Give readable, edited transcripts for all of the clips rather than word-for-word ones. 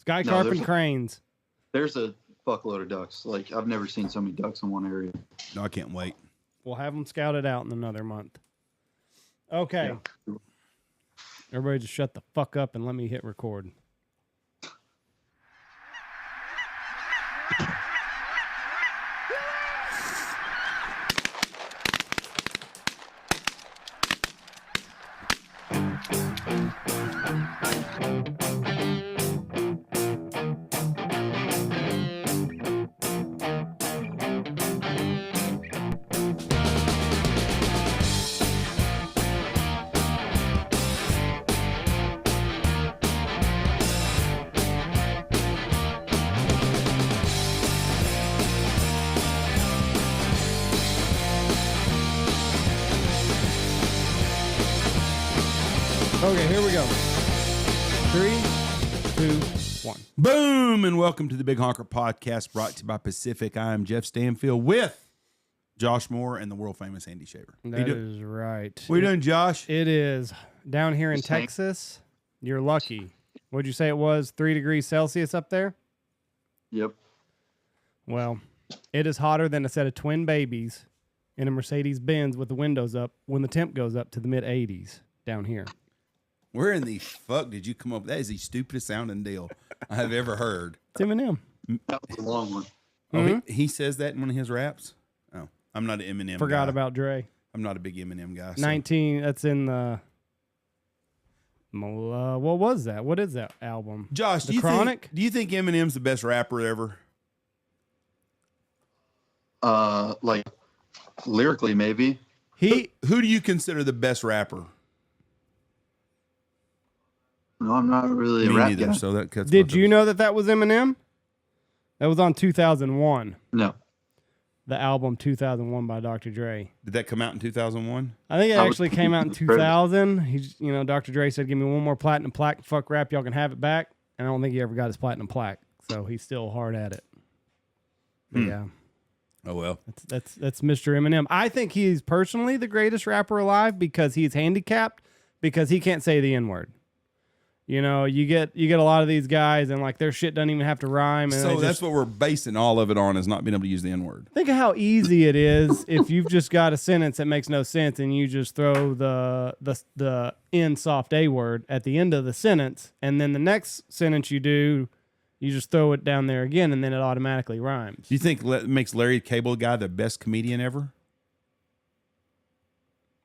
Sky carp and cranes. There's a fuckload of ducks. Like, I've never seen so many ducks in one area. No, I can't wait. We'll have them scouted out in another month. Okay. Yeah. Everybody just shut the fuck up and let me hit record. Okay, here we go. 3, 2, 1. Boom! And welcome to the Big Honker Podcast, brought to you by Pacific. I am Jeff Stanfield with Josh Moore and the world famous Andy Shaver. That is right. What are you doing, Josh? It is down here in Texas. You're lucky. What'd you say it was? 3 degrees Celsius up there? Yep. Well, it is hotter than a set of twin babies in a Mercedes Benz with the windows up when the temp goes up to the mid 80s down here. Where in the fuck did you come up with that? Is the stupidest sounding deal I have ever heard. It's Eminem. That was a long one. Oh, mm-hmm. he says that in one of his raps? Oh, I'm not an Eminem Forgot guy. about Dre. I'm not a big Eminem guy. So. 19, that's in the... what was that? What is that album? Josh, The Chronic? Do you think Eminem's the best rapper ever? Like, lyrically, maybe. Who do you consider the best rapper? No, I'm not really a rap guy. So that cuts. Did you know that was Eminem? That was on 2001. No. The album 2001 by Dr. Dre. Did that come out in 2001? I think it actually came out in 2000. Dr. Dre said, "Give me one more platinum plaque. Fuck rap, y'all can have it back." And I don't think he ever got his platinum plaque, so he's still hard at it. Yeah. Oh well. That's Mr. Eminem. I think he's personally the greatest rapper alive because he's handicapped because he can't say the N-word. You know, you get a lot of these guys and like their shit doesn't even have to rhyme. And so that's what we're basing all of it on, is not being able to use the N-word. Think of how easy it is if you've just got a sentence that makes no sense and you just throw the N soft A word at the end of the sentence, and then the next sentence you do, you just throw it down there again, and then it automatically rhymes. Do you think it makes Larry the Cable Guy the best comedian ever?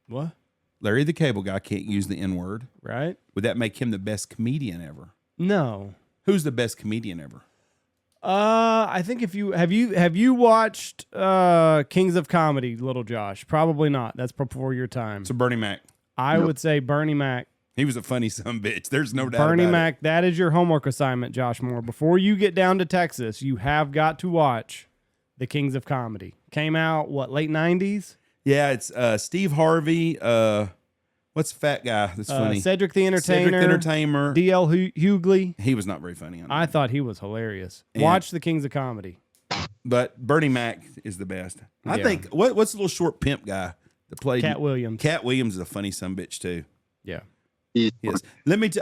What? Larry the Cable Guy can't use the N-word. Right? Would that make him the best comedian ever? No. Who's the best comedian ever? I think if you have you watched Kings of Comedy, Little Josh? Probably not. That's before your time. So Bernie Mac. I would say Bernie Mac. He was a funny sumbitch. There's no doubt Bernie about Mac, it. that is your homework assignment, Josh Moore. Before you get down to Texas, you have got to watch the Kings of Comedy. Came out, late 90s? Yeah, it's Steve Harvey. What's the fat guy that's funny? Cedric the Entertainer. Cedric the Entertainer. D.L. Hughley. He was not very funny. I thought he was hilarious. And Watch the Kings of Comedy. But Bernie Mac is the best. I think, what's the little short pimp guy that played? Cat Williams. Cat Williams is a funny sumbitch too. Yeah. Yes.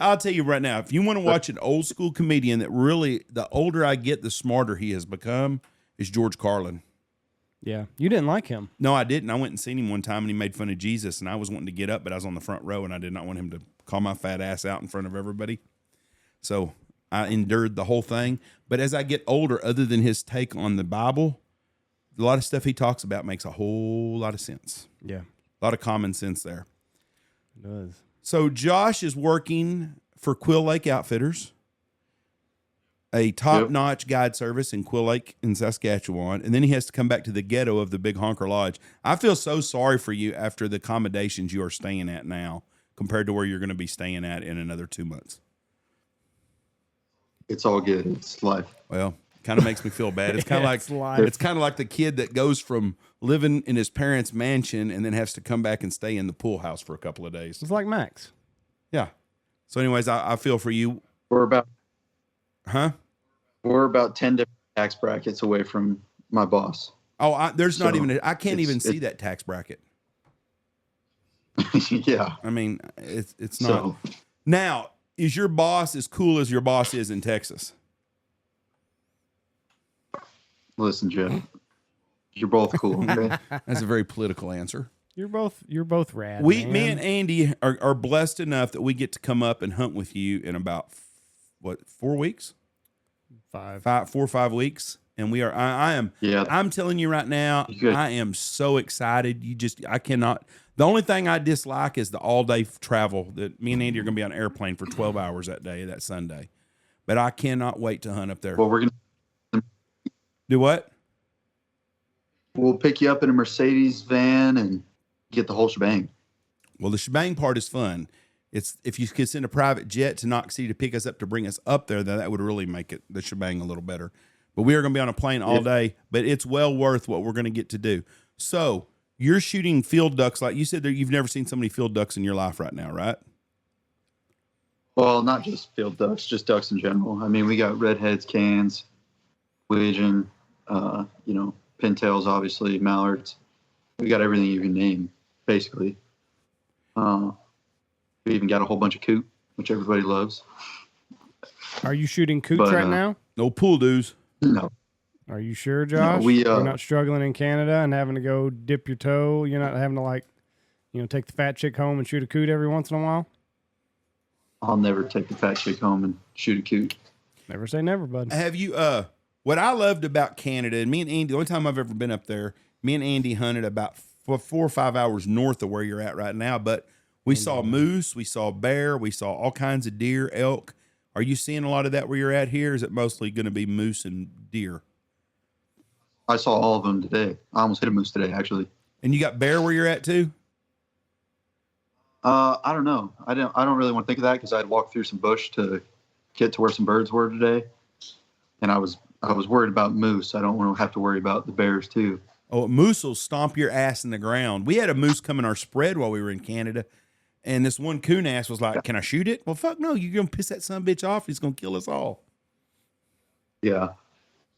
I'll tell you right now, if you want to watch an old school comedian that really, the older I get, the smarter he has become, is George Carlin. Yeah. You didn't like him. No, I didn't. I went and seen him one time and he made fun of Jesus, and I was wanting to get up, but I was on the front row and I did not want him to call my fat ass out in front of everybody. So I endured the whole thing. But as I get older, other than his take on the Bible, a lot of stuff he talks about makes a whole lot of sense. Yeah. A lot of common sense there. It does. So Josh is working for Quill Lake Outfitters, a top-notch guide service in Quill Lake in Saskatchewan, and then he has to come back to the ghetto of the Big Honker Lodge. I feel so sorry for you after the accommodations you are staying at now compared to where you're going to be staying at in another 2 months. It's all good. It's life. Well, kind of makes me feel bad. It's kind of it's kind of like the kid that goes from living in his parents' mansion and then has to come back and stay in the pool house for a couple of days. It's like Max. Yeah. So anyways, I feel for you. We're about We're about 10 different tax brackets away from my boss. Oh, I can't even see that tax bracket. Yeah. I mean, it's not. Now, is your boss as cool as your boss is in Texas? Listen, Jeff, you're both cool. Okay. That's a very political answer. You're both rad. Me man. and Andy are blessed enough that we get to come up and hunt with you in about 4 weeks, 4 or 5 weeks, and we are. I am. Yeah. I'm telling you right now, I am so excited. I cannot. The only thing I dislike is the all day travel. That me and Andy are going to be on an airplane for 12 hours that day, that Sunday. But I cannot wait to hunt up there. Well, we're gonna do what? We'll pick you up in a Mercedes van and get the whole shebang. Well, the shebang part is fun. It's if you could send a private jet to Knox City to pick us up to bring us up there, then that would really make it the shebang a little better. But we are going to be on a plane all day, but it's well worth what we're going to get to do. So you're shooting field ducks, like you said there. You've never seen so many field ducks in your life right now, right? Well, not just field ducks, just ducks in general. I mean, we got redheads, cans, widgeon, pintails, obviously, mallards. We got everything you can name, basically. We even got a whole bunch of coot, which everybody loves. Are you shooting coots right now? No pool dues. No. Are you sure, Josh? No, you're not struggling in Canada and having to go dip your toe. You're not having to take the fat chick home and shoot a coot every once in a while. I'll never take the fat chick home and shoot a coot. Never say never, bud. Have you? What I loved about Canada, and me and Andy, the only time I've ever been up there, me and Andy hunted about 4 or 5 hours north of where you're at right now. But we saw moose, we saw bear, we saw all kinds of deer, elk. Are you seeing a lot of that where you're at here? Is it mostly going to be moose and deer? I saw all of them today. I almost hit a moose today, actually. And you got bear where you're at too? I don't know. I don't really want to think of that because I'd walked through some bush to get to where some birds were today, and I was worried about moose. I don't want to have to worry about the bears too. Oh, moose will stomp your ass in the ground. We had a moose come in our spread while we were in Canada, and this one coon ass was like, "Can I shoot it?" Well, fuck no. You're gonna piss that son of a bitch off. He's gonna kill us all. Yeah,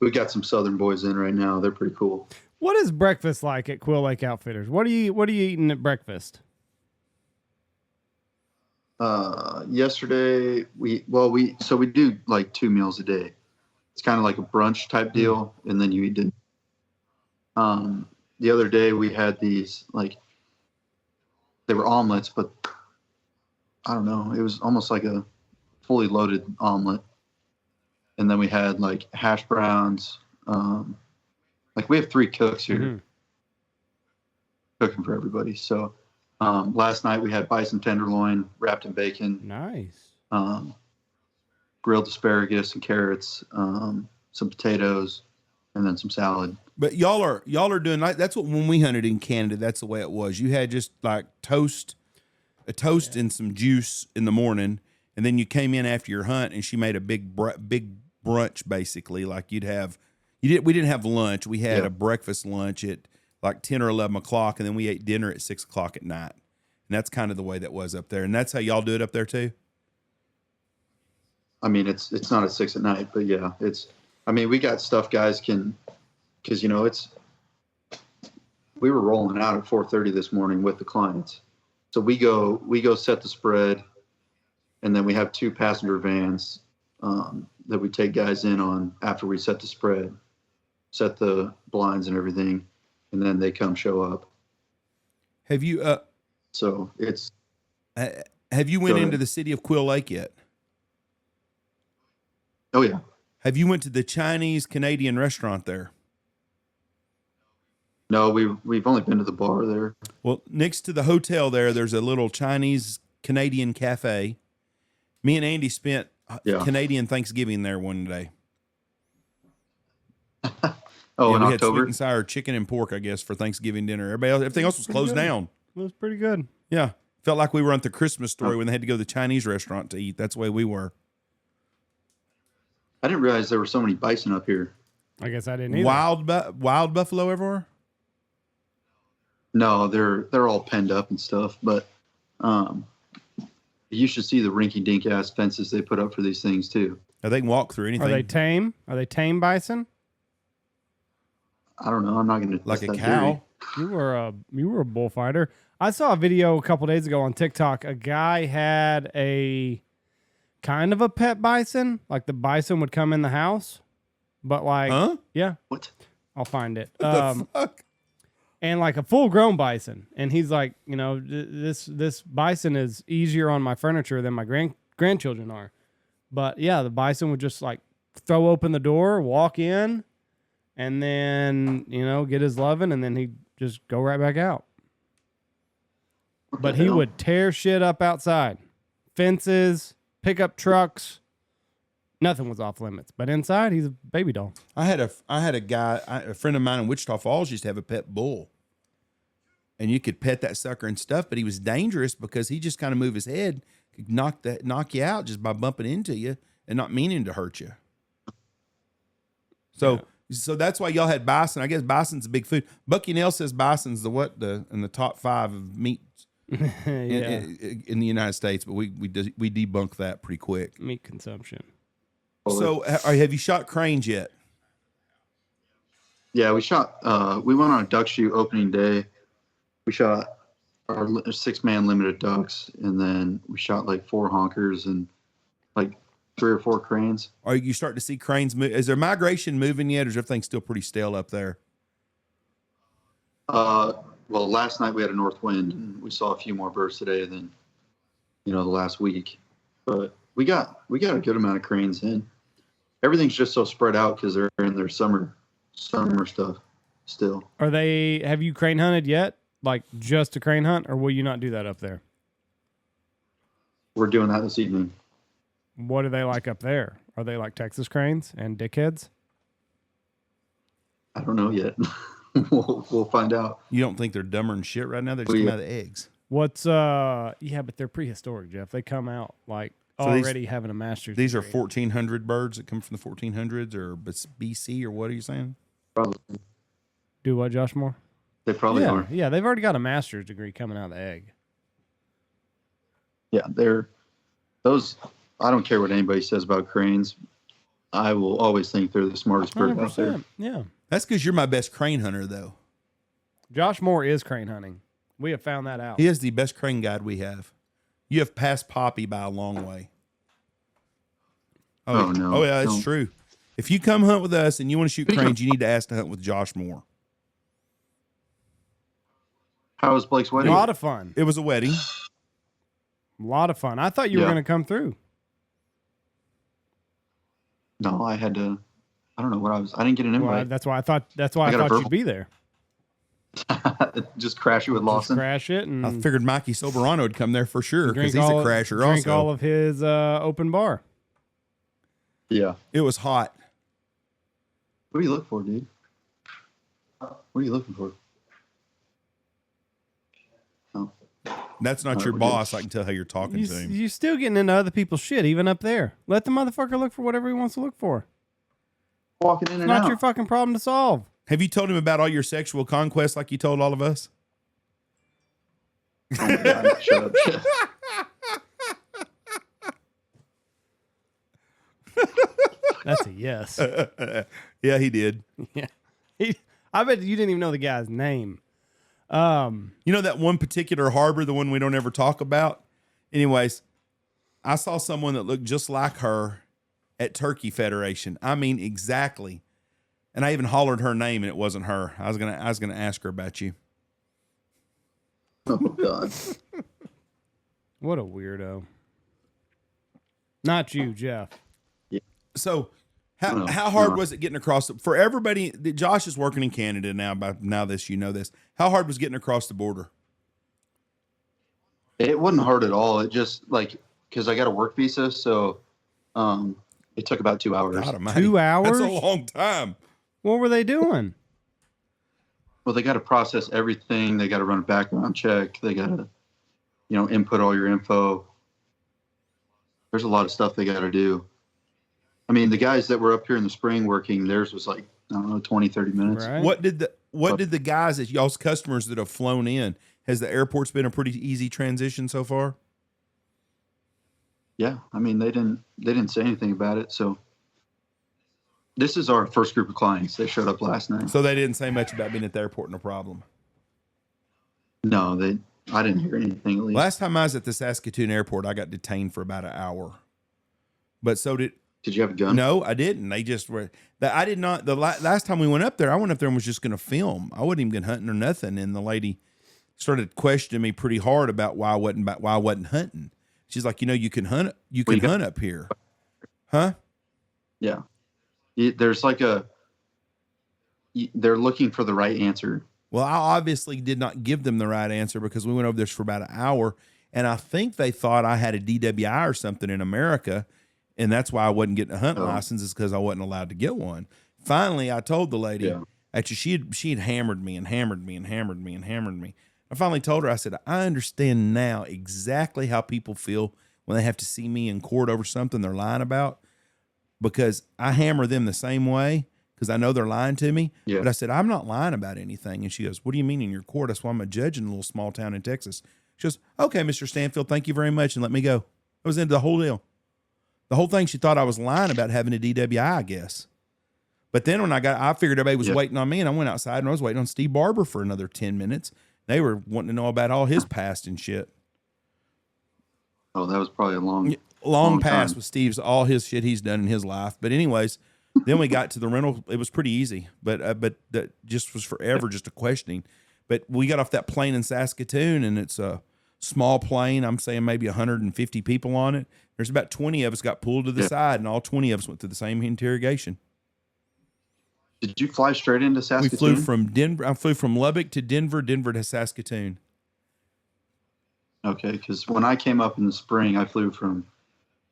we got some southern boys in right now. They're pretty cool. What is breakfast like at Quill Lake Outfitters? What are you eating at breakfast? Yesterday we do like 2 meals a day. It's kind of like a brunch type deal, and then you eat dinner. The other day we had these, like, they were omelets, but I don't know, it was almost like a fully loaded omelet. And then we had like hash browns. Like we have 3 cooks here cooking for everybody. So last night we had bison tenderloin wrapped in bacon. Nice. Grilled asparagus and carrots, some potatoes, and then some salad. But y'all are doing like that's what when we hunted in Canada, that's the way it was. You had just like a toast and some juice in the morning, and then you came in after your hunt and she made a big brunch basically. Like we didn't have lunch. We had a breakfast lunch at like 10 or 11 o'clock, and then we ate dinner at 6 o'clock at night. And that's kind of the way that was up there. And that's how y'all do it up there too? I mean, it's not at 6 at night, but yeah, we got stuff guys can, because we were rolling out at 4:30 this morning with the clients. So we go set the spread, and then we have 2 passenger vans that we take guys in on after we set the spread, set the blinds and everything, and then they come show up. Have you so it's have you went into the city of Quill Lake yet? Oh yeah. Have you went to the Chinese Canadian restaurant there? No, we've only been to the bar there. Well, next to the hotel there's a little Chinese Canadian cafe. Me and Andy spent Canadian Thanksgiving there one day. Oh, in we had October? sweet and sour chicken and pork, I guess, for Thanksgiving dinner. Everything else was closed down. It was pretty good. Yeah. Felt like we were at the Christmas story when they had to go to the Chinese restaurant to eat. That's the way we were. I didn't realize there were so many bison up here. I guess I didn't either. Wild buffalo everywhere? No, they're all penned up and stuff, but you should see the rinky-dink ass fences they put up for these things too. They can walk through anything. Are they tame? Are they tame bison? I don't know. I'm not going to like a cow. You were a bullfighter. I saw a video a couple days ago on TikTok. A guy had a kind of a pet bison. Like the bison would come in the house, but like, huh? Yeah. What? I'll find it. The fuck? And like a full grown bison. And he's like, you know, this bison is easier on my furniture than my grandchildren are. But yeah, the bison would just like throw open the door, walk in, and then, you know, get his loving, and then he'd just go right back out. But he would tear shit up outside. Fences, pickup trucks. Nothing was off limits. But inside, he's a baby doll. I had a guy, a friend of mine in Wichita Falls used to have a pet bull. And you could pet that sucker and stuff, but he was dangerous because he just kind of moved his head, could knock you out just by bumping into you and not meaning to hurt you. So that's why y'all had bison. I guess bison's a big food. Bucky Nell says bison's in the top 5 of meat in the United States, but we debunk that pretty quick. Meat consumption. So have you shot cranes yet? Yeah, we shot. We went on a duck shoot opening day. We shot our 6-man limited ducks, and then we shot like 4 honkers and like 3 or 4 cranes. Are you starting to see cranes move? Is there migration moving yet, or is everything still pretty stale up there? Well, last night we had a north wind, and we saw a few more birds today than, you know, the last week. But we got a good amount of cranes in. Everything's just so spread out because they're in their summer stuff still. Have you crane hunted yet? Like just a crane hunt, or will you not do that up there? We're doing that this evening. What are they like up there? Are they like Texas cranes and dickheads? I don't know yet. We'll find out. You don't think they're dumber than shit right now? They're just coming out of the eggs. What's yeah, but they're prehistoric, Jeff. They come out like already having a master's These degree. are 1400 birds that come from the 1400s or BC, or what are you saying? Probably. Do what, Josh Moore? They probably are. Yeah, they've already got a master's degree coming out of the egg. Yeah, they're those. I don't care what anybody says about cranes. I will always think they're the smartest bird out there. Yeah. That's because you're my best crane hunter, though. Josh Moore is crane hunting. We have found that out. He is the best crane guide we have. You have passed Poppy by a long way. Oh no. Oh, yeah, that's true. If you come hunt with us and you want to shoot cranes, you need to ask to hunt with Josh Moore. How was Blake's A wedding? lot of fun. It was a wedding. A lot of fun. I thought you were going to come through. No, I had to. I don't know what I was. I didn't get an invite. Well, that's why I thought you'd be there. Just crash it with Lawson. Just crash it, and I figured Mikey Soberano would come there for sure because he's a crasher drink also. all of his open bar. Yeah. It was hot. What are you looking for, dude? What are you looking for? Oh. That's not your boss. I can tell how you're talking to him. You're still getting into other people's shit, even up there. Let the motherfucker look for whatever he wants to look for. Walking in It's and not out. your fucking problem to solve. Have you told him about all your sexual conquests like you told all of us? Oh my God, shut up. That's a yes. Yeah, he did. Yeah. I bet you didn't even know the guy's name. You know that one particular harbor, the one we don't ever talk about? Anyways, I saw someone that looked just like her at Turkey Federation. I mean, exactly. And I even hollered her name, and it wasn't her. I was gonna ask her about you. Oh God. What a weirdo. Not you, Jeff. So, how hard was it getting across for everybody? Josh is working in Canada now. By now, you know this. How hard was getting across the border? It wasn't hard at all. It just because I got a work visa, so it took about 2 hours. God almighty. 2 hours? That's a long time. What were they doing? Well, they got to process everything. They got to run a background check. They got to, input all your info. There's a lot of stuff they got to do. I mean, the guys that were up here in the spring working, theirs was like, I don't know, 20, 30 minutes. Right. What did the guys that y'all's customers that have flown in, has the airport's been a pretty easy transition so far? Yeah. I mean, they didn't say anything about it. So this is our first group of clients. They showed up last night. So they didn't say much about being at the airport, no problem. No, I didn't hear anything at least. Last time I was at the Saskatoon airport, I got detained for about an hour. But so did Did you have a gun? No, I didn't. They just were. I did not. Last time we went up there, I went up there and was just going to film. I wasn't even going hunting or nothing. And the lady started questioning me pretty hard about why I wasn't hunting. She's like, you can hunt. You can hunt up here, huh? Yeah. There's like they're looking for the right answer. Well, I obviously did not give them the right answer because we went over this for about an hour, and I think they thought I had a DWI or something in America. And that's why I wasn't getting a hunting license, is because I wasn't allowed to get one. Finally, I told the lady, actually, she had hammered me and hammered me and hammered me and hammered me. I finally told her, I said, I understand now exactly how people feel when they have to see me in court over something they're lying about, because I hammer them the same way because I know they're lying to me. Yeah. But I said, I'm not lying about anything. And she goes, what do you mean in your court? That's why I'm a judge in a little small town in Texas. She goes, okay, Mr. Stanfield, thank you very much, and let me go. I was into the whole deal. The whole thing, she thought I was lying about having a DWI, I guess. But then when I figured everybody was waiting on me, and I went outside and I was waiting on Steve Barber for another 10 minutes. They were wanting to know about all his past and shit. Oh, that was probably a long past with Steve's, all his shit he's done in his life. But anyways, then we got to the rental. It was pretty easy, but that just was forever just a questioning. But we got off that plane in Saskatoon, and it's a small plane. I'm saying maybe 150 people on it. There's about 20 of us got pulled to the side, and all 20 of us went through the same interrogation. Did you fly straight into Saskatoon? We flew from Denver. I flew from Lubbock to Denver, Denver to Saskatoon. Okay, because when I came up in the spring, I flew from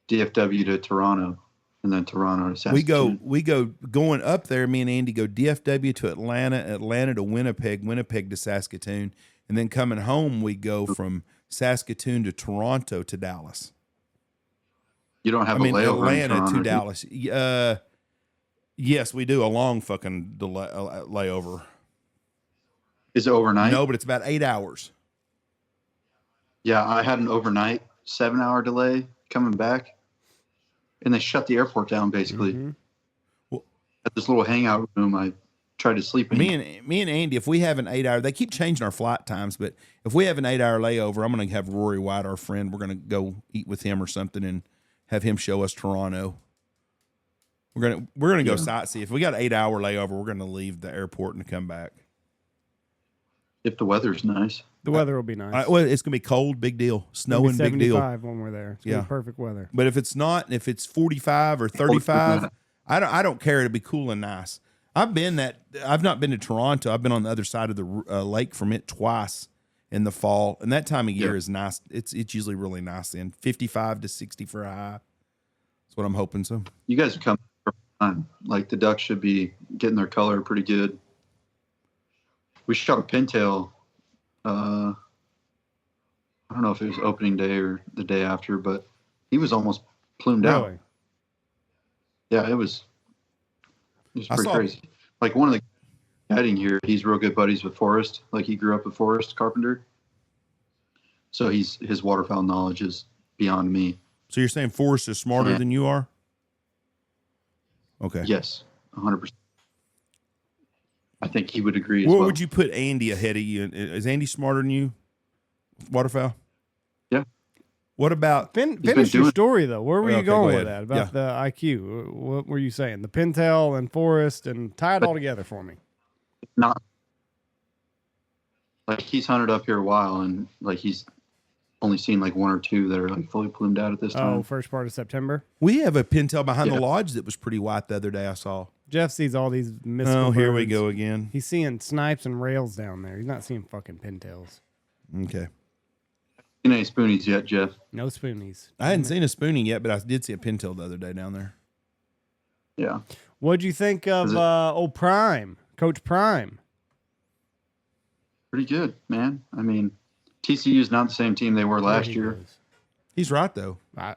DFW to Toronto, and then Toronto to Saskatoon. We go going up there. Me and Andy go DFW to Atlanta, Atlanta to Winnipeg, Winnipeg to Saskatoon, and then coming home we go from Saskatoon to Toronto to Dallas. You don't have a layover Atlanta in Toronto, to Dallas. Yes, we do a long fucking layover. Is it overnight? No, but it's about 8 hours. Yeah, I had an overnight 7-hour delay coming back, and they shut the airport down basically. Mm-hmm. Well, at this little hangout room, I tried to sleep in. Me and Andy, if we have an 8 hour, they keep changing our flight times, but if we have an 8 hour layover, I'm going to have Rory White, our friend. We're going to go eat with him or something and have him show us Toronto. We're gonna go sightsee. If we got an 8 hour layover, we're gonna leave the airport and come back. If the weather's nice, the weather will be nice. Well, it's gonna be cold, big deal. Snowing, big deal. 75 when we're there. It's gonna be perfect weather. But if it's not, if it's 45 or 35, I don't care. It'll be cool and nice. I've not been to Toronto. I've been on the other side of the lake from it twice in the fall, and that time of year is nice. It's usually really nice then. 55 to 60 for a high. That's what I'm hoping. So you guys are coming. Like the ducks should be getting their color pretty good. We shot a pintail. I don't know if it was opening day or the day after, but he was almost plumed out. Yeah, it was pretty crazy. Like one of the guiding here, he's real good buddies with Forrest. Like he grew up with Forrest Carpenter, so his waterfowl knowledge is beyond me. So you're saying Forrest is smarter than you are? Okay. Yes, 100%. I think he would agree as well. Where would you put Andy ahead of you? Is Andy smarter than you, waterfowl? Yeah. What about... Finish your story, though. Where were you going with that? About the IQ? What were you saying? The pintail and Forrest, and tie it all together for me. Not... Like, he's hunted up here a while, and, like, he's only seen, like, one or two that are, like, fully plumed out at this time. Oh, first part of September? We have a pintail behind the lodge that was pretty white the other day I saw. Jeff sees all these mystical birds. Here we go again. He's seeing snipes and rails down there. He's not seeing fucking pintails. Okay. Seen any spoonies yet, Jeff? No spoonies. I hadn't seen a spoonie yet, but I did see a pintail the other day down there. Yeah. What'd you think of old Prime, Coach Prime? Pretty good, man. I mean, TCU is not the same team they were last year. He's right, though. I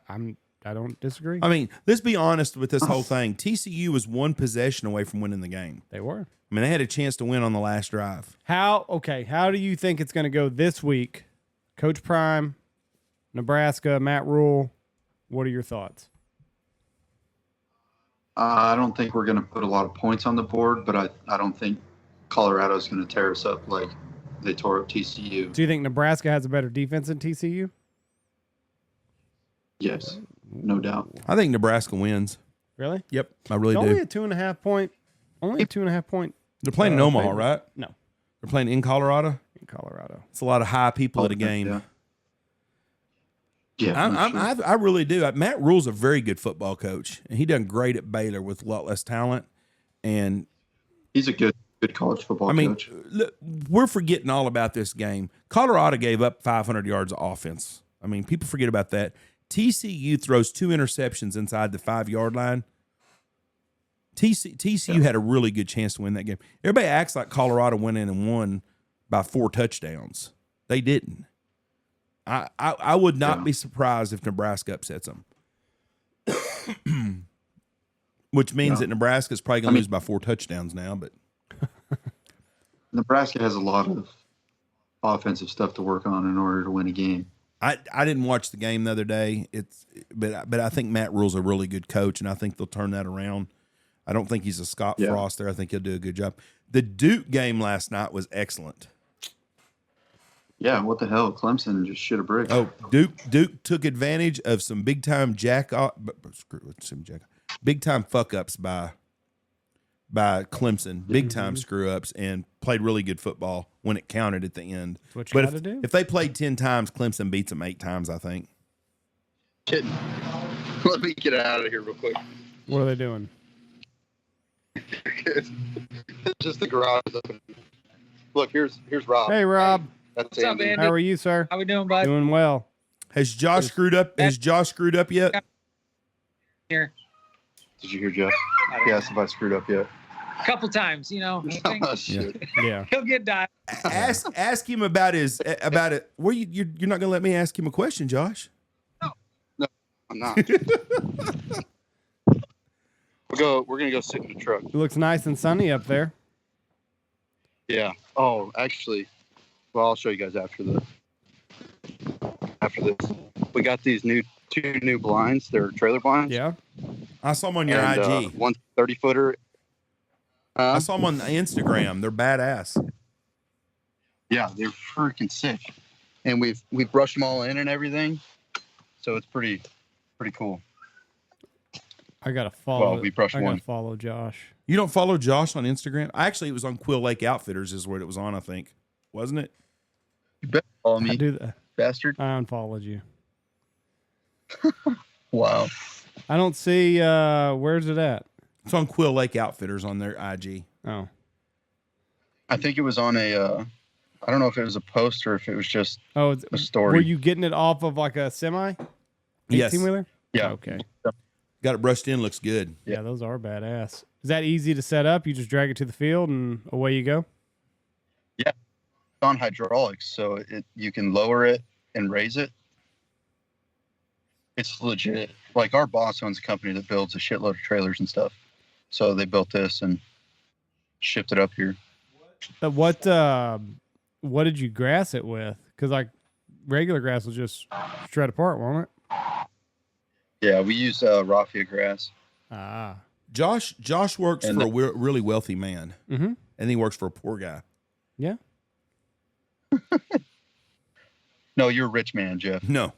don't disagree. I mean, let's be honest with this whole thing. TCU was one possession away from winning the game. They were. I mean, they had a chance to win on the last drive. How do you think it's going to go this week? Coach Prime, Nebraska, Matt Rule, what are your thoughts? I don't think we're going to put a lot of points on the board, but I don't think Colorado's going to tear us up like they tore up TCU. Do you think Nebraska has a better defense than TCU? Yes, no doubt. I think Nebraska wins. Really? Yep, I really Only do. a 2.5 point. Only a 2.5 point. They're playing in Omaha, favorite. right? No, They're playing in Colorado. in Colorado. It's a lot of high people at a game. Yeah. Yeah, sure. I really do. Matt Rule's a very good football coach, and he done great at Baylor with a lot less talent. And He's a good college football coach. Look, we're forgetting all about this game. Colorado gave up 500 yards of offense. I mean, people forget about that. TCU throws 2 interceptions inside the 5-yard line. TCU had a really good chance to win that game. Everybody acts like Colorado went in and won by 4 touchdowns. They didn't. I would not be surprised if Nebraska upsets them. Which means that Nebraska's probably going to lose by 4 touchdowns now. But Nebraska has a lot of offensive stuff to work on in order to win a game. I didn't watch the game the other day. But I think Matt Rule's a really good coach, and I think they'll turn that around. I don't think he's a Scott Frost there. I think he'll do a good job. The Duke game last night was excellent. Yeah, what the hell? Clemson just shit a brick. Oh, Duke took advantage of some big time big time fuck ups by Clemson, big time screw ups, and played really good football when it counted at the end. That's what you got to do. If they played 10 times, Clemson beats them 8 times, I think. Kidding. Let me get out of here real quick. What are they doing? Just the garage is open. Look, here's Rob. Hey, Rob. That's What's up, Andy. Andy? How are you, sir? How we doing, bud? Doing well. Has Josh screwed up? Has Josh screwed up yet? Here. Did you hear Jeff? He asked if I screwed up yet. A couple times, you know. Oh, shit. Yeah. He'll get died. Ask him about it. Well, you're not gonna let me ask him a question, Josh? No, I'm not. We're gonna go sit in the truck. It looks nice and sunny up there. Yeah. Oh, actually, well, I'll show you guys after this. We got these 2 new blinds. They're trailer blinds. Yeah. I saw them on your IG. One's 30-footer. I saw them on Instagram. They're badass. Yeah, they're freaking sick. And we've brushed them all in and everything. So it's pretty cool. I gotta follow. Well, we brushed I gotta one. follow Josh. You don't follow Josh on Instagram? Actually, it was on Quill Lake Outfitters is where it was on, I think. Wasn't it? You better follow I me, do that. bastard. I unfollowed you. Wow. I don't see. Where's it at? It's on Quill Lake Outfitters on their IG. Oh, I think it was on a, I don't know if it was a post or if it was just it's a story. Were you getting it off of like a semi? Yes. 18-wheeler? Yeah. Okay. Got it brushed in. Looks good. Yeah, those are badass. Is that easy to set up? You just drag it to the field and away you go? It's on hydraulics, so you can lower it and raise it. It's legit. Like our boss owns a company that builds a shitload of trailers and stuff. So they built this and shipped it up here. But what did you grass it with? Because like regular grass will just shred apart, won't it? Yeah, we use raffia grass. Ah. Josh works And for a really wealthy man, Mm-hmm. and he works for a poor guy. Yeah. No, you're a rich man, Jeff. No.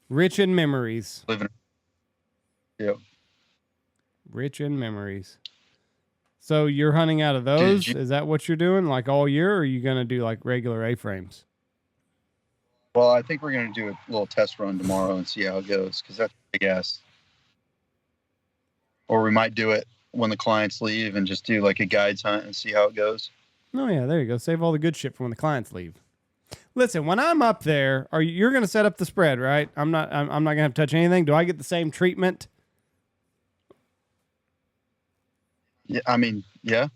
Rich in memories. Yep. Rich in memories. So you're hunting out of those? Is that what you're doing like all year, or are you going to do like regular A-frames? Well, I think we're going to do a little test run tomorrow and see how it goes, because that's big ass. Or we might do it when the clients leave and just do like a guides hunt and see how it goes. Oh yeah, there you go. Save all the good shit for when the clients leave. Listen, when I'm up there, you're going to set up the spread, right? I'm not going to have to touch anything. Do I get the same treatment? Yeah, I mean, yeah,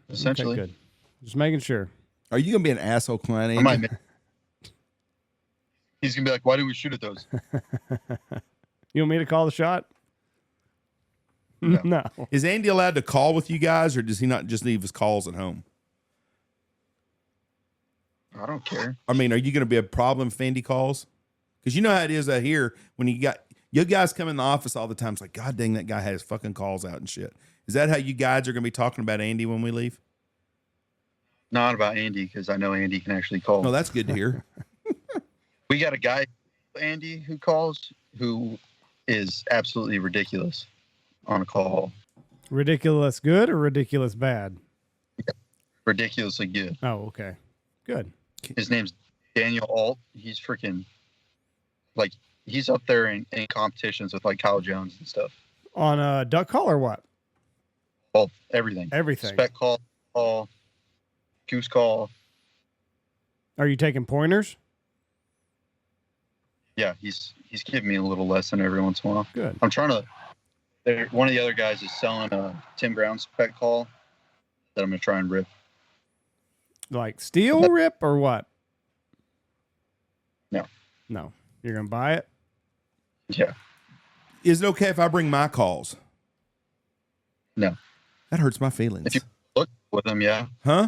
essentially. Okay, good. Just making sure. Are you gonna be an asshole client? I Andy? might. He's gonna be like, "Why did we shoot at those?" You want me to call the shot? No. No. Is Andy allowed to call with you guys, or does he not just leave his calls at home? I don't care. I mean, are you going to be a problem if Andy calls? Because you know how it is out here when you guys come in the office all the time. It's like, God dang, that guy had his fucking calls out and shit. Is that how you guys are going to be talking about Andy when we leave? Not about Andy, because I know Andy can actually call. No, that's good to hear. We got a guy, Andy, who calls, who is absolutely ridiculous. on a call. Ridiculous good or ridiculous bad? Ridiculously good. Oh, okay. Good. His name's Daniel Alt. He's freaking like he's up there in competitions with like Kyle Jones and stuff. On a duck call or what? Well, everything. Everything. Spec call, goose call. Are you taking pointers? Yeah, he's giving me a little lesson every once in a while. Good. I'm trying to. One of the other guys is selling a Tim Brown spec call that I'm gonna try and rip. Like steel rip or what? No. No. You're gonna buy it? Yeah. Is it okay if I bring my calls? No. That hurts my feelings. If you look with them, yeah. Huh?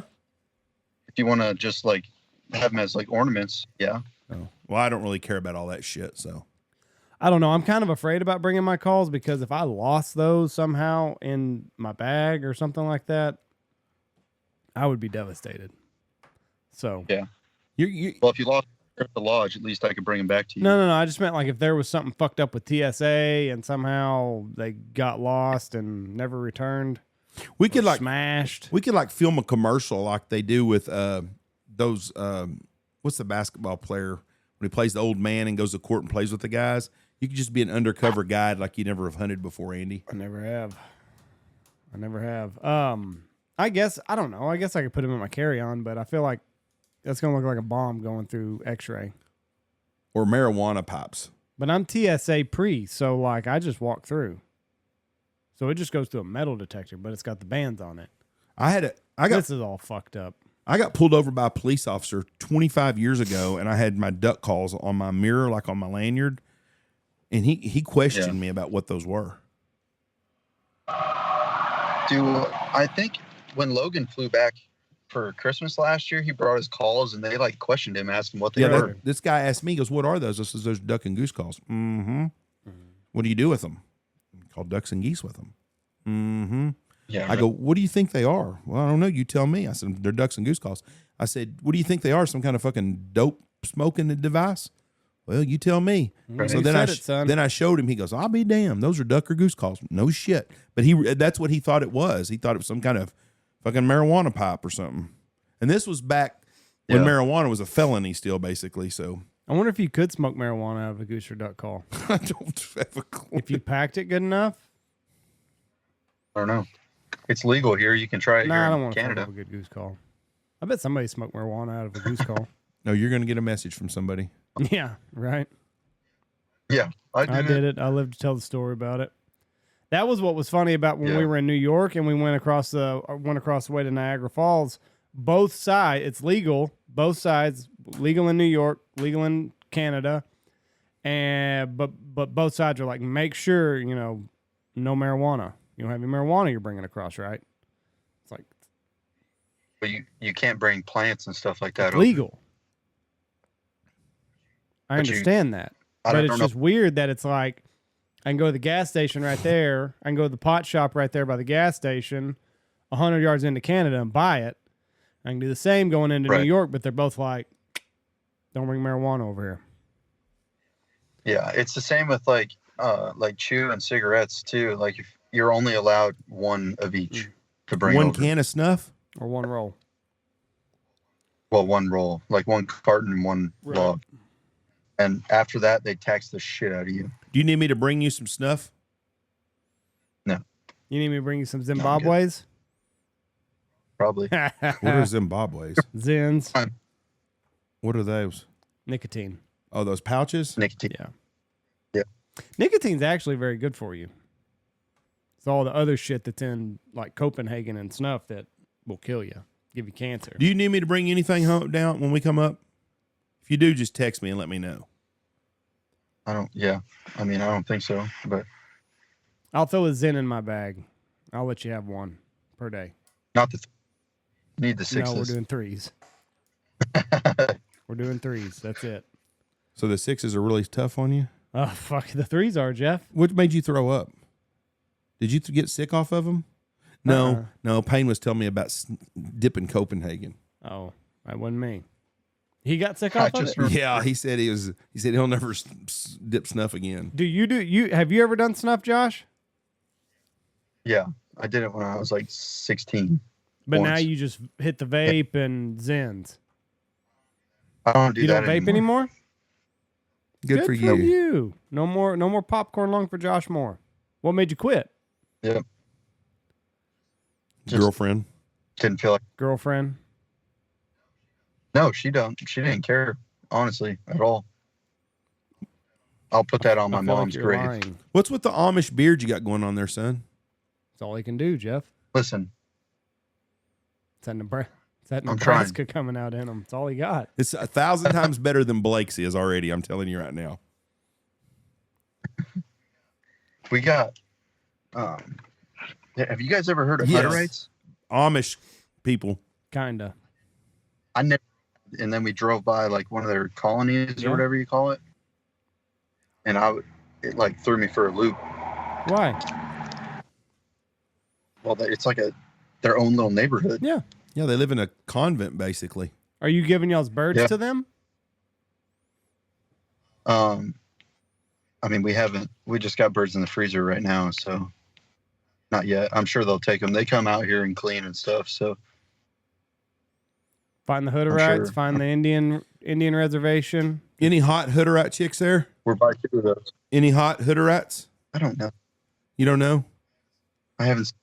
If you want to just like have them as like ornaments, yeah. Oh. Well, I don't really care about all that shit, so. I don't know. I'm kind of afraid about bringing my calls because if I lost those somehow in my bag or something like that, I would be devastated. So yeah. Well, if you lost at the lodge, at least I could bring them back to you. No. I just meant like if there was something fucked up with TSA and somehow they got lost and never returned. We could like smashed. We could like film a commercial like they do with those what's the basketball player when he plays the old man and goes to court and plays with the guys? You could just be an undercover guide like you never have hunted before, Andy. I never have. I guess I don't know. I guess I could put him in my carry-on, but I feel like that's gonna look like a bomb going through X-ray. Or marijuana pipes. But I'm TSA pre, so like I just walk through. So it just goes through a metal detector, but it's got the bands on it. This is all fucked up. I got pulled over by a police officer 25 years ago, and I had my duck calls on my mirror, like on my lanyard, and he questioned me about what those were. I think when Logan flew back for Christmas last year, he brought his calls, and they like questioned him, asked him what they were. This guy asked me, he goes, "What are those?" I says, "Those duck and goose calls." Mm-hmm. What do you do with them? Call ducks and geese with them. Mm-hmm. Yeah. I go, "What do you think they are?" "Well, I don't know. You tell me." I said, "They're ducks and goose calls." I said, "What do you think they are? Some kind of fucking dope smoking device?" "Well, you tell me." Right. So then I showed him. He goes, "I'll be damned. Those are duck or goose calls." No shit. But that's what he thought it was. He thought it was some kind of fucking marijuana pipe or something. And this was back when marijuana was a felony still, basically. So I wonder if you could smoke marijuana out of a goose or duck call. I don't have a clue. If you packed it good enough. I don't know. It's legal here. You can try it here I don't in want to Canada. smoke a good goose call. I bet somebody smoked marijuana out of a goose call. No, you're going to get a message from somebody. Yeah, right. Yeah, I did it. I lived to tell the story about it. That was what was funny about when we were in New York and we went across the way to Niagara Falls. Both sides, it's legal. Both sides, legal in New York, legal in Canada, and but both sides are like, make sure no marijuana. You don't have any marijuana you're bringing across, right? It's like, but you can't bring plants and stuff like that. It's legal. I understand that. But it's just weird that it's like, I can go to the gas station right there. I can go to the pot shop right there by the gas station, 100 yards into Canada and buy it. I can do the same going into New York, but they're both like, don't bring marijuana over here. Yeah, it's the same with like chew and cigarettes too. Like if you're only allowed one of each to bring one over. can of snuff or one roll. Well, one roll, like one carton and one log. And after that, they tax the shit out of you. Do you need me to bring you some snuff? No. You need me to bring you some Zimbabwe's? Probably. What are Zimbabwe's? Zins. What are those? Nicotine. Oh, those pouches? Nicotine. Yeah. Nicotine's actually very good for you. It's all the other shit that's in like Copenhagen and snuff that will kill you, give you cancer. Do you need me to bring anything home down when we come up? If you do, just text me and let me know. I don't think so, but I'll throw a Zen in my bag. I'll let you have one per day. Not the need the sixes. No, we're doing threes. We're doing threes. That's it. So the sixes are really tough on you? Oh, fuck. The threes are, Jeff. What made you throw up? Did you get sick off of them? No. Payne was telling me about dipping Copenhagen. Oh, that wasn't me. He got sick off of it? Yeah, he said he'll never dip snuff again. Have you ever done snuff, Josh? Yeah, I did it when I was like 16. But now once. you just hit the vape and Zens. I don't do You that don't vape anymore? Good for For you. you. No more popcorn lung for Josh Moore. What made you quit? Yep. Just Girlfriend. didn't feel like. Girlfriend? No, she didn't care, honestly, at all. I'll put that on my I feel like mom's you're grave. lying. What's with the Amish beard you got going on there, son? That's all he can do, Jeff. Listen, It's that trying. Nebraska coming out in him. It's all he got. It's 1,000 times better than Blake's is already. I'm telling you right now. we got. Have you guys ever heard of Yes. Hutterites? Amish people. Kinda. I never. And then we drove by like one of their colonies Yeah. or whatever you call it, and it like threw me for a loop. Why? Well, it's like their own little neighborhood. Yeah. Yeah, they live in a convent, basically. Are you giving y'all's birds Yeah. to them? I mean, we haven't. We just got birds in the freezer right now, so not yet. I'm sure they'll take them. They come out here and clean and stuff. So Find the Hooderites, sure. find the Indian reservation. Any hot Hooterite chicks there? we're by 2 of those. Any hot Hooterites? I don't know. You don't know? I haven't.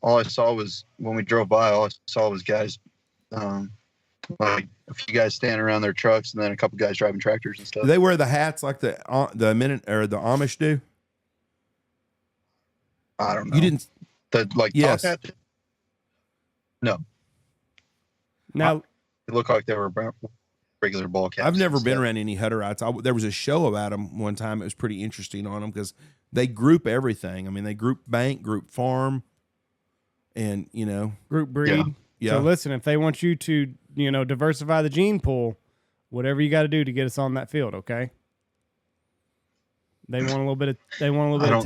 All I saw was when we drove by. All I saw was guys, like a few guys standing around their trucks, and then a couple guys driving tractors and stuff. Do they wear the hats like the Amish do? I don't know. You didn't. The Yes. top hat? No, Now, it looked like they were regular ball caps. I've never and been stuff. around any Hutterites. There was a show about them one time. It was pretty interesting on them because they group everything. I mean, they group bank, group farm, and group breed. yeah. So listen, if they want you to, diversify the gene pool, whatever you got to do to get us on that field, okay? They want a little bit of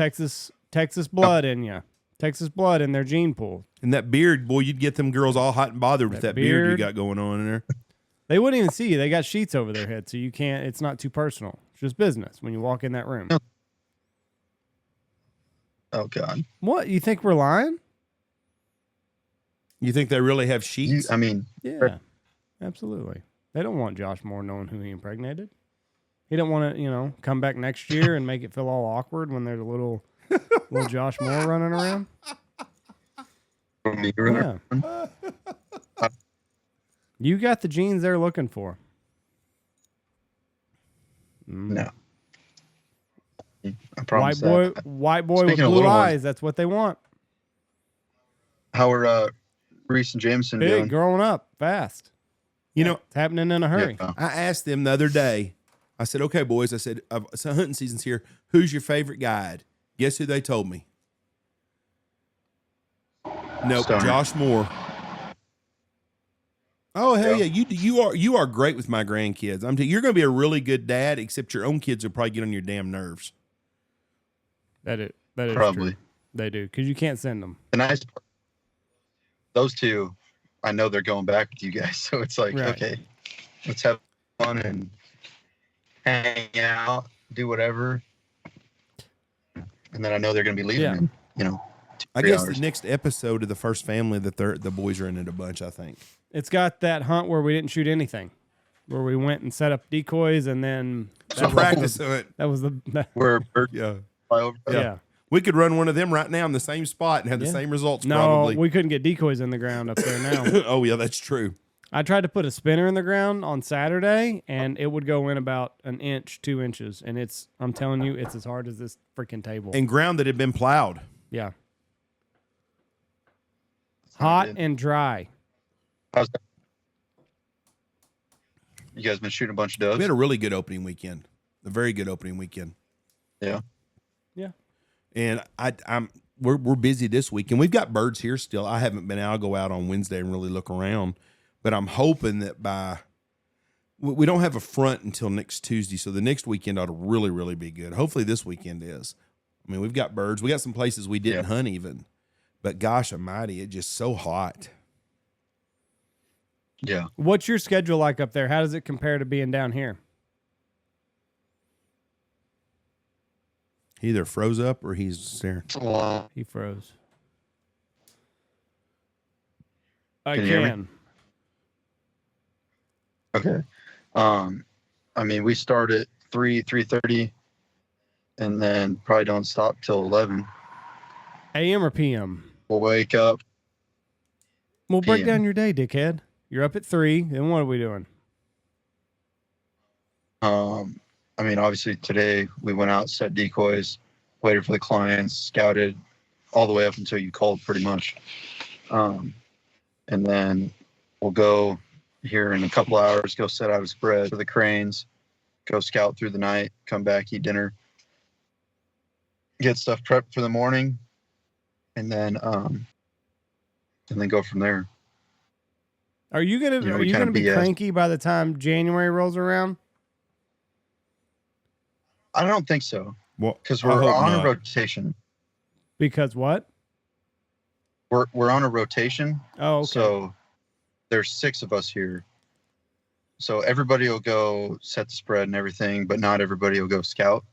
Texas blood in you. Texas blood in their gene pool. And that beard, boy, you'd get them girls all hot and bothered with that beard you beard. got going on in there. They wouldn't even see you. They got sheets over their head, so you can't. It's not too personal. It's just business when you walk in that room. Oh God. What, you think we're lying? You think they really have sheets? I mean, Yeah, absolutely. They don't want Josh Moore knowing who he impregnated. He don't want to, come back next year and make it feel all awkward when there's a little Josh Moore running around. Yeah. You got the genes they're looking for. no. I promise White boy with Speaking of blue little ones- eyes. That's what they want. How are Reese and Jameson Big, doing? growing up fast. It's happening in a hurry. Yeah. I asked them the other day. I said, "Okay, boys." I said, "So hunting season's here. Who's your favorite guide?" Guess who they told me? Nope, Stoner. Josh Moore. Oh hell yeah, Yeah. you are great with my grandkids. You're going to be a really good dad. Except your own kids will probably get on your damn nerves. That is Probably. true. They do, because you can't send them. The nice part, those two, I know they're going back with you guys. So it's like, Right. okay, let's have fun and hang out, do whatever. And then I know they're going to be leaving Yeah. in, 2, I 3 guess hours. the next episode of the first family that the boys are in it a bunch. I think. It's got that hunt where we didn't shoot anything, where we went and set up decoys, and then So practice it. that was the Where birds Yeah. fly over. yeah. We could run one of them right now in the same spot and have the Yeah. same results. No, probably. we couldn't get decoys in the ground up there now. Oh yeah, that's true. I tried to put a spinner in the ground on Saturday, and it would go in about an inch, 2 inches, and I'm telling you, it's as hard as this freaking table. And ground that had been plowed. Yeah, It's not hot good. and dry. How's that? You guys been shooting a bunch of doves? We had a really good opening weekend. A very good opening weekend. Yeah. Yeah, And we're busy this week, and we've got birds here still. I haven't been out. I'll go out on Wednesday and really look around, but I'm hoping that we don't have a front until next Tuesday, so the next weekend ought to really, really be good. Hopefully this weekend is. I mean, we've got birds. We got some places we didn't hunt even, but gosh almighty, it's just so hot. Yeah. what's your schedule like up there? How does it compare to being down here? He either froze up or he's staring. He froze. I Can you hear me? can. Okay. I mean, we start at 3:30, and then probably don't stop till 11. AM or PM? We'll wake up. We'll break PM. down your day, dickhead. You're up at 3. Then what are we doing? I mean, obviously today we went out, set decoys, waited for the clients, scouted all the way up until you called pretty much. And then we'll go here in a couple hours, go set out a spread for the cranes, go scout through the night, come back, eat dinner, get stuff prepped for the morning, and then go from there. Are you gonna You know, are we you kinda gonna be BS. cranky by the time January rolls around? I don't think so, Well, because I we're hope on not. a rotation. Because what? We're on a rotation. Oh, okay. So there's 6 of us here. So everybody will go set the spread and everything, but not everybody will go scout.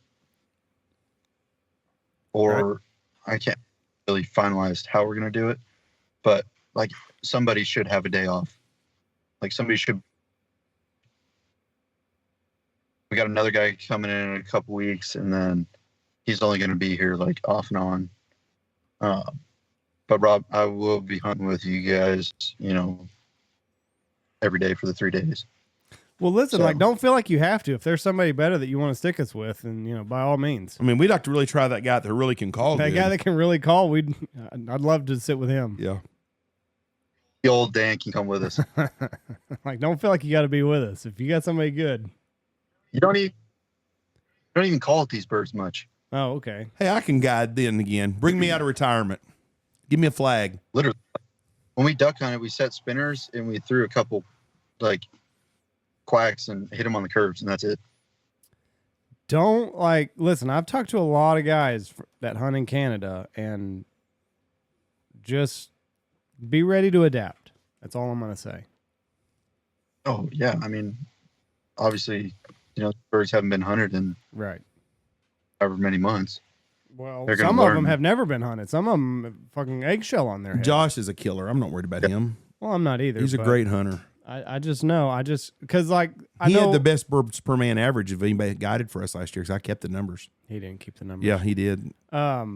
Or I can't really finalize how we're going to do it, but like somebody should have a day off. Like somebody should. We got another guy coming in a couple weeks, and then he's only going to be here like off and on. But Rob, I will be hunting with you guys, you know, every day for the 3 days. Well, listen, So- like, don't feel like you have to. If there's somebody better that you want to stick us with, then, you know, by all means. I mean, we'd like to really try that guy that really can call. That good. guy that can really call, I'd love to sit with him. Yeah. The old Dan can come with us. Like, don't feel like you got to be with us. If you got somebody good. You don't even call it these birds much. Oh, okay. Hey, I can guide then again. Bring me out of retirement. Give me a flag. Literally, when we duck hunted, we set spinners and we threw a couple like quacks and hit them on the curves, and that's it. Don't like, listen, I've talked to a lot of guys that hunt in Canada, and just be ready to adapt. That's all I'm going to say. Oh yeah, I mean, obviously, you know, birds haven't been hunted in Right. however many months. Well, They're gonna some of learn. them have never been hunted. Some of them have fucking eggshell on their head. Josh is a killer. I'm not worried about him. Well, I'm not either. He's a but great hunter. I just know. Because, like, I He know. had the best birds per man average of anybody guided for us last year because I kept the numbers. He didn't keep the numbers. Yeah, he did.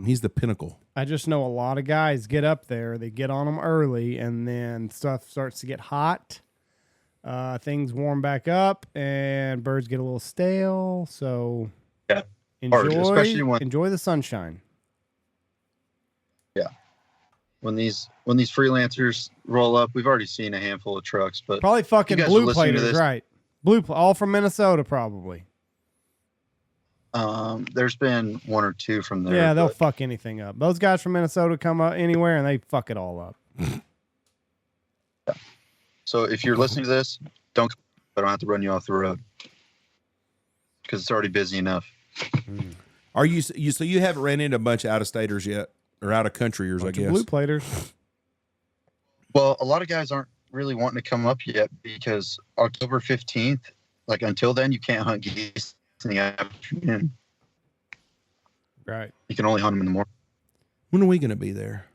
He's the pinnacle. I just know a lot of guys get up there, they get on them early, and then stuff starts to get hot. Things warm back up, and birds get a little stale. So Yeah. Hard, especially enjoy the sunshine. When these freelancers roll up, we've already seen a handful of trucks, but Probably fucking guys are blue listening to platers, this- right? All from Minnesota, probably. there's been 1 or 2 from there. Yeah, they'll but fuck anything up. Those guys from Minnesota come up anywhere and they fuck it all up. So if you're listening to this, I don't have to run you off the road because it's already busy enough. Are you so you haven't ran into a bunch of out of staters yet or out of countryers? I Bunch of guess. blue platers. Well, a lot of guys aren't really wanting to come up yet because October 15th, like until then, you can't hunt geese in the afternoon. Right. You can only hunt them in the morning. When are we going to be there?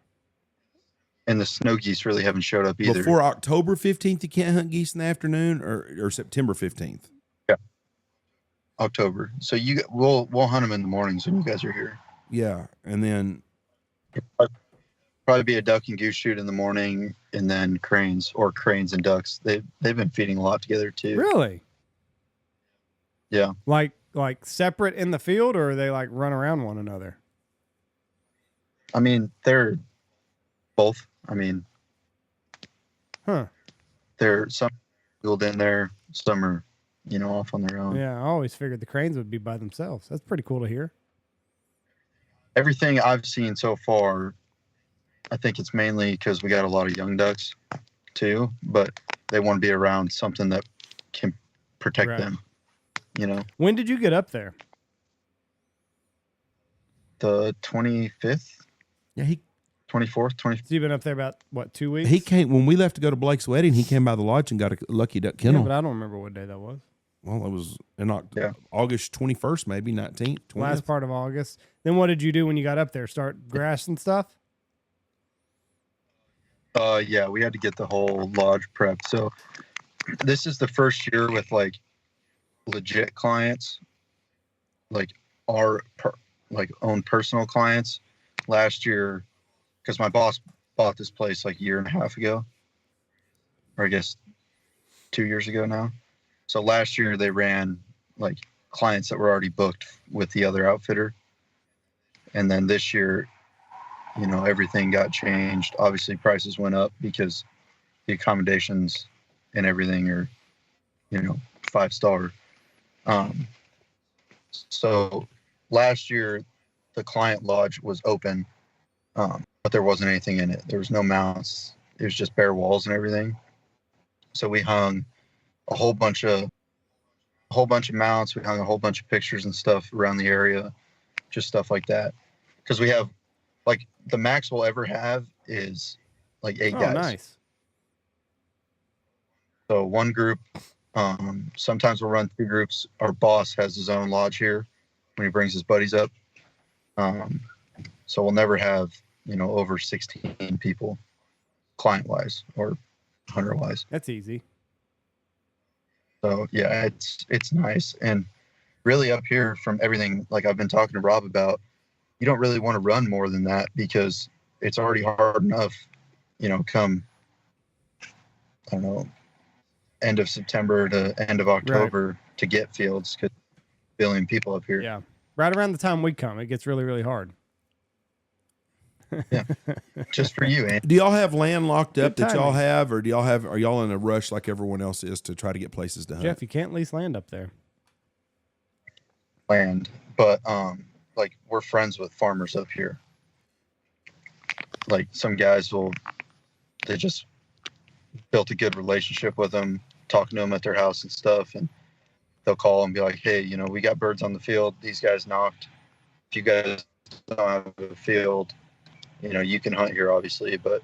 And the snow geese really haven't showed up either. Before October 15th, you can't hunt geese in the afternoon, or September 15th. October. So we'll hunt them in the mornings when you guys are here. Yeah, and then Probably be a duck and goose shoot in the morning, and then cranes and ducks. They've been feeding a lot together too. Really? Yeah. Like separate in the field, or are they like run around one another? I mean, they're both. I mean, they're some field in there, some are, you know, off on their own. Yeah, I always figured the cranes would be by themselves. That's pretty cool to hear. Everything I've seen so far, I think it's mainly because we got a lot of young ducks too, but they want to be around something that can protect Right. them, you know. When did you get up there? The 25th, yeah, he 24th, 25th. So you've been up there about, what, 2 weeks? came when we left to go to Blake's wedding. He came by the lodge and got a lucky duck Yeah, kennel. but I don't remember what day that was. well, it was in Yeah. August 21st, maybe 19th, 20th. Last part of August. Then what did you do when you got up there? Start grass and stuff? Yeah, we had to get the whole lodge prepped. So this is the first year with like legit clients, like our own personal clients. Last year, because my boss bought this place like a year and a half ago, or I guess 2 years ago now. So last year they ran like clients that were already booked with the other outfitter. And then this year, you know, everything got changed. Obviously prices went up because the accommodations and everything are, you know, 5-star. So last year the client lodge was open, but there wasn't anything in it. There was no mounts. It was just bare walls and everything. So we hung a whole bunch of mounts. We hung a whole bunch of pictures and stuff around the area, just stuff like that. Because we have, like, the max we'll ever have is like 8 guys. Nice. So one group, sometimes we'll run 2 groups. Our boss has his own lodge here when he brings his buddies up. So we'll never have, you know, over 16 people client-wise or hunter-wise. That's easy. So yeah, it's nice. And really up here, from everything like I've been talking to Rob about, you don't really want to run more than that because it's already hard enough, you know, come, I don't know, end of September to end of October to get fields, because a billion people up here. Yeah. Right around the time we come, it gets really, really hard. Yeah. Just for you, Andy. Do y'all have land locked up Good that y'all timing. have, or are y'all in a rush like everyone else is to try to get places to hunt? Jeff, you can't lease land up there. Land, but like we're friends with farmers up here. Like some guys they just built a good relationship with them, talking to them at their house and stuff, and they'll call and be like, hey, you know, we got birds on the field, these guys knocked, if you guys don't have a field, you know, you can hunt here obviously, but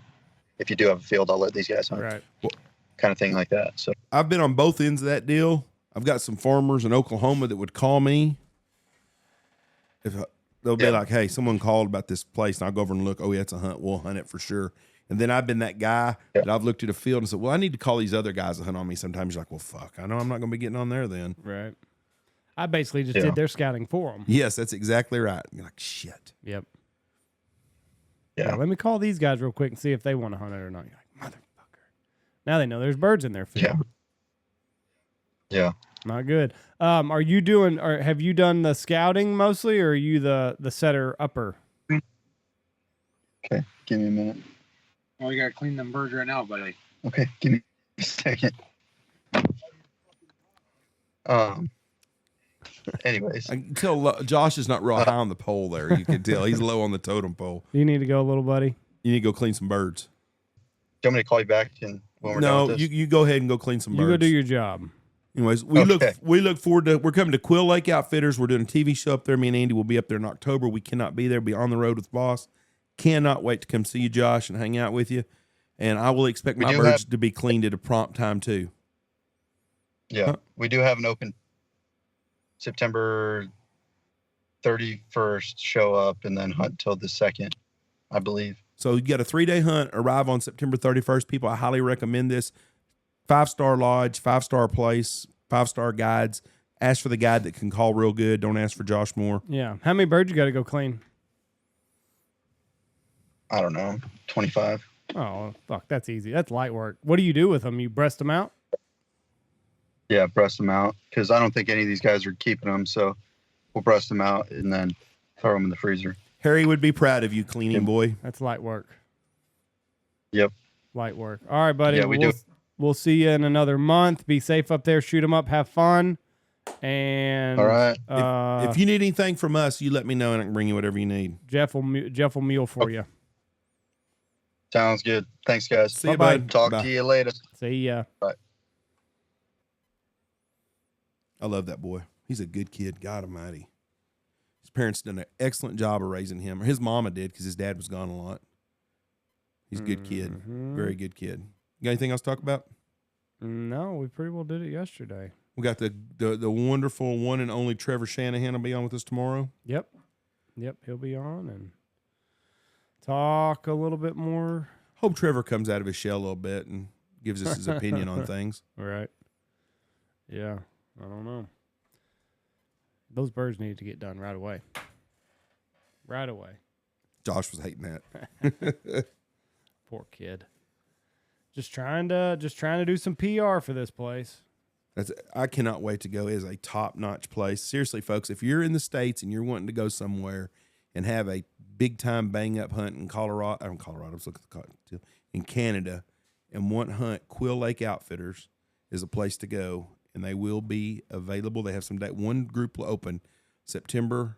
if you do have a field, I'll let these guys hunt. Right. Kind of thing like that. So I've been on both ends of that deal. I've got some farmers in Oklahoma that would call me. If they'll be like, hey, someone called about this place, and I'll go over and look. Oh, yeah, it's a hunt. We'll hunt it for sure. And then I've been that guy that I've looked at a field and said, well, I need to call these other guys to hunt on me. Sometimes you're like, well, fuck, I know I'm not going to be getting on there then. Right. I basically just did their scouting for them. Yes, that's exactly right. You're like, shit. Yep. yeah. Let me call these guys real quick and see if they want to hunt it or not. You're like, motherfucker. Now they know there's birds in their field. Yeah. Not good. Are you doing, or have you done the scouting mostly, or are you the setter upper? Okay. Give me a minute. Oh, you gotta clean them birds right now, buddy. Okay. Give me a second. Anyways. I can tell Josh is not real high on the pole there. You can tell he's low on the totem pole. You need to go, little buddy. You need to go clean some birds. Do you want me to call you back when we're done No, with this? you go ahead and go clean some birds. You go do your job. Anyways, we Okay. look forward to, we're coming to Quill Lake Outfitters. We're doing a TV show up there. Me and Andy will be up there in October. We cannot be there, be on the road with boss. Cannot wait to come see you, Josh, and hang out with you. And I will expect my birds to be cleaned at a prompt time too. Yeah. Huh? We do have an open September 31st show up and then hunt till the 2nd, I believe. So you got a 3-day hunt, arrive on September 31st. People, I highly recommend this. 5-star lodge, 5-star place, 5-star guides. Ask for the guide that can call real good. Don't ask for Josh Moore. Yeah. How many birds you got to go clean? I don't know, 25. Oh, fuck. That's easy. That's light work. What do you do with them? You breast them out? Yeah, breast them out because I don't think any of these guys are keeping them. So we'll breast them out and then throw them in the freezer. Harry would be proud of you, cleaning boy. That's light work. Yep. Light work. All right, buddy. Yeah, we do. We'll see you in another month. Be safe up there. Shoot them up. Have fun. And all right. If you need anything from us, you let me know and I can bring you whatever you need. Jeff will mule for you. Sounds good. Thanks, guys. See you, Bye-bye. bud. Talk Bye. to you later. See ya. Bye. I love that boy. He's a good kid. God almighty. His parents did an excellent job of raising him. Or his mama did because his dad was gone a lot. He's a good kid. Very good kid. You got anything else to talk about? No, we pretty well did it yesterday. We got the wonderful one and only Trevor Shanahan will be on with us tomorrow. Yep. He'll be on and talk a little bit more. Hope Trevor comes out of his shell a little bit and gives us his opinion on things. Right. Yeah. I don't know. Those birds need to get done right away. Right away. Josh was hating that. Poor kid. Just trying to do some PR for this place. I cannot wait to go. It is a top-notch place. Seriously, folks, if you're in the States and you're wanting to go somewhere and have a big-time bang-up hunt in Colorado, I was looking at in Canada, and want to hunt, Quill Lake Outfitters is a place to go, and they will be available. They have some date. One group will open September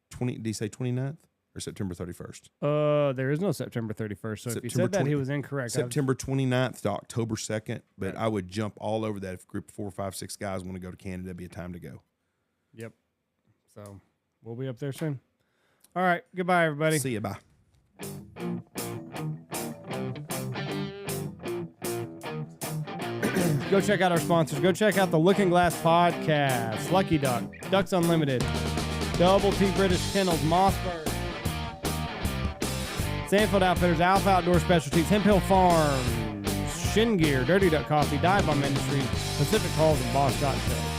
20. Did he say 29th or September 31st? There is no September 31st. So if you September said that, he was incorrect. September 29th to October 2nd. But I would jump all over that if a group of 4, 5, 6 guys want to go to Canada. It'd be a time to go. Yep. So we'll be up there soon. All right. Goodbye, everybody. See you. Bye. Go check out our sponsors. Go check out the Looking Glass Podcast, Lucky Duck, Ducks Unlimited, Double T British Kennels, Mossberg, Stanfield Outfitters, Alpha Outdoor Specialties, Hemp Hill Farms, Shin Gear, Dirty Duck Coffee, Dive Bomb Industries, Pacific Calls, and Boss Shot Show.